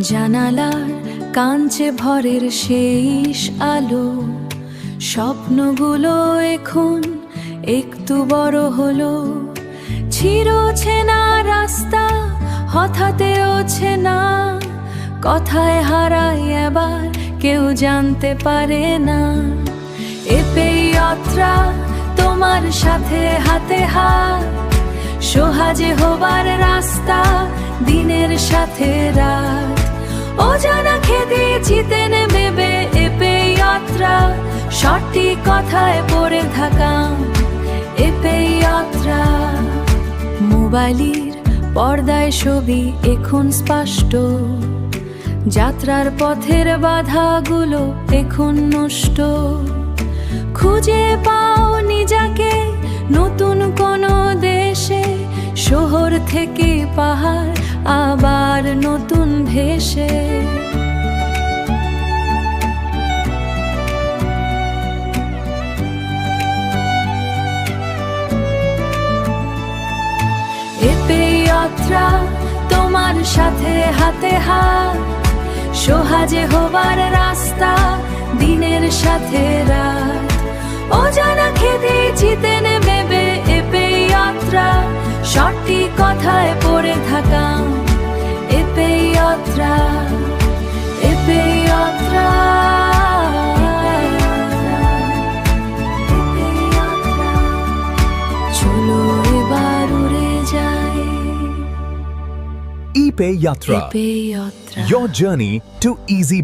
জানালার কাঞ্চে ভরের শেষ আলো, স্বপ্নগুলো এখন একটু বড় হলো। ছিঁড়ছে না রাস্তা, হঠাৎও না, কথায় হারায় এবার কেউ জানতে পারে না। এপেই যাত্রা তোমার সাথে হাতে হাত, সহজে হবার রাস্তা দিনের সাথে রাত। অজানা খেতে জিতে নেবে এপেই যাত্রা, সঠিক কথায় পড়ে থাকা এপেই যাত্রা। মোবাইলের পর্দায় ছবি এখন স্পষ্ট, যাত্রার পথের বাধাগুলো এখন নষ্ট। খুঁজে পাও নিজেকে নতুন কোনো দেশে, শহর থেকে পাহাড় আবার নতুন ভেসে। এপেই যাত্রা তোমার সাথে হাতে হাত, সহজে হবার রাস্তা দিনের সাথে রাত। অজানা খেতে জিতে নেবে এপেই যাত্রা, সঠিক কথায় পড়ে থাকা এপেই যাত্রা। এপেই যাত্রা, চলো এবার উড়ে যায় ePay Yatra, এপেই যাত্রা। your journey to easy